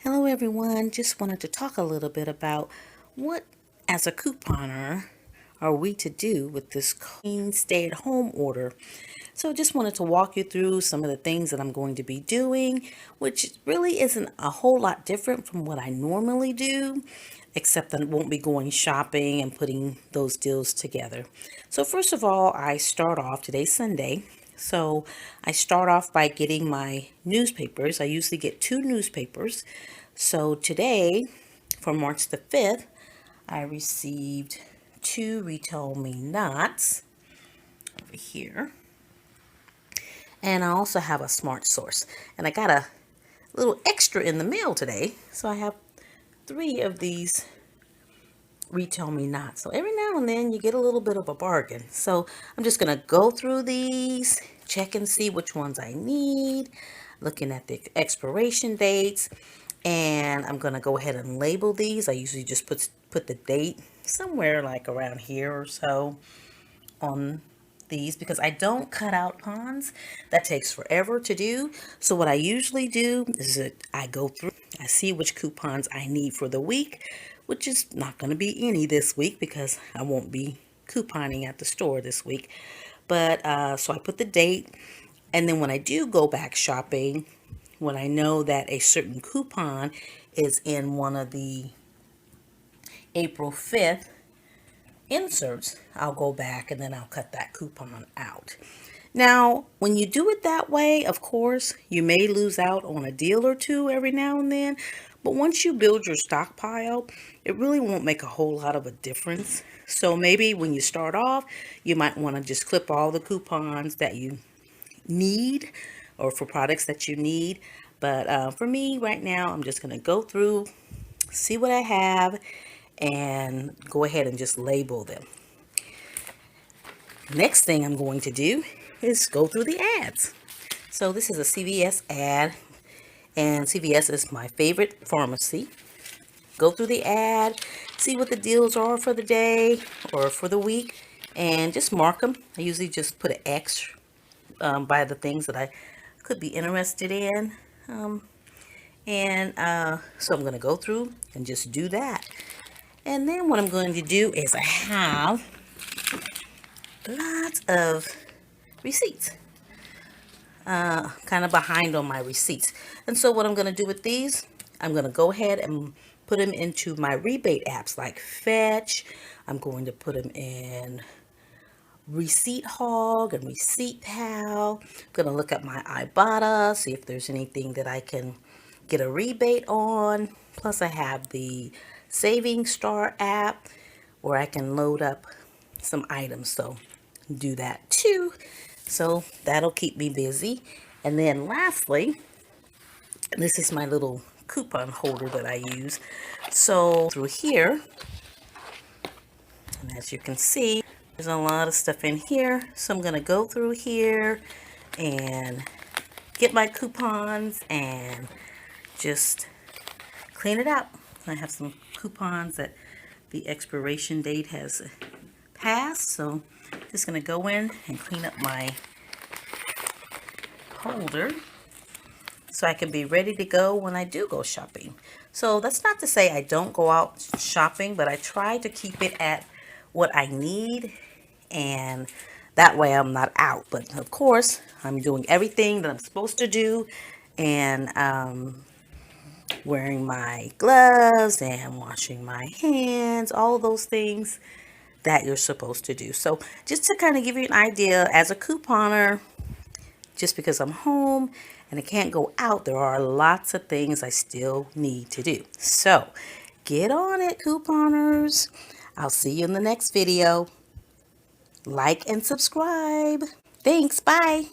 Hello everyone, just wanted to talk a little bit about what as a couponer are we to do with this clean stay-at-home order. So just wanted to walk you through some of the things that I'm going to be doing, which really isn't a whole lot different from what I normally do, except that I won't be going shopping and putting those deals together. So first of all, I start off, today's Sunday, so I start off by getting my newspapers. I usually get 2 newspapers. So today, for March the 5th, I received 2 Retail Me Nots over here. And I also have a Smart Source. And I got a little extra in the mail today. So I have 3 of these Retail Me Nots. So every now and then you get a little bit of a bargain. So I'm just going to go through these, check and see which ones I need, looking at the expiration dates. And I'm going to go ahead and label these. I usually just put the date somewhere like around here or so on these because I don't cut out coupons. That takes forever to do. So what I usually do is that I go through, I see which coupons I need for the week, which is not going to be any this week because I won't be couponing at the store this week. But so I put the date, and then when I do go back shopping, when I know that a certain coupon is in one of the April 5th inserts, I'll go back and then I'll cut that coupon out. Now, when you do it that way, of course, you may lose out on a deal or two every now and then, but once you build your stockpile, it really won't make a whole lot of a difference. So maybe when you start off, you might want to just clip all the coupons that you need or for products that you need. But for me right now, I'm just going to go through, see what I have, and go ahead and just label them. Next thing I'm going to do is go through the ads. So this is a CVS ad, and CVS is my favorite pharmacy. Go through the ad, see what the deals are for the day or for the week, and just mark them. I usually just put an X by the things that I could be interested in. So I'm going to go through and just do that. And then what I'm going to do is I have lots of receipts. Kind of behind on my receipts. And so what I'm going to do with these, I'm going to go ahead and put them into my rebate apps like Fetch. I'm going to put them in Receipt Hog and Receipt Pal. I'm going to look at my Ibotta, see if there's anything that I can get a rebate on. Plus I have the Saving Star app where I can load up some items. So do that too. So that'll keep me busy. And then lastly, this is my little coupon holder that I use. So through here, and as you can see, there's a lot of stuff in here. So I'm going to go through here and get my coupons and just clean it up. I have some coupons that the expiration date has passed. So just going to go in and clean up my holder so I can be ready to go when I do go shopping. So that's not to say I don't go out shopping, but I try to keep it at what I need, and that way I'm not out. But of course, I'm doing everything that I'm supposed to do, and wearing my gloves and washing my hands, all those things that you're supposed to do. So just to kind of give you an idea, as a couponer, just because I'm home and I can't go out, there are lots of things I still need to do. So get on it, couponers. I'll see you in the next video. Like and subscribe. Thanks. Bye.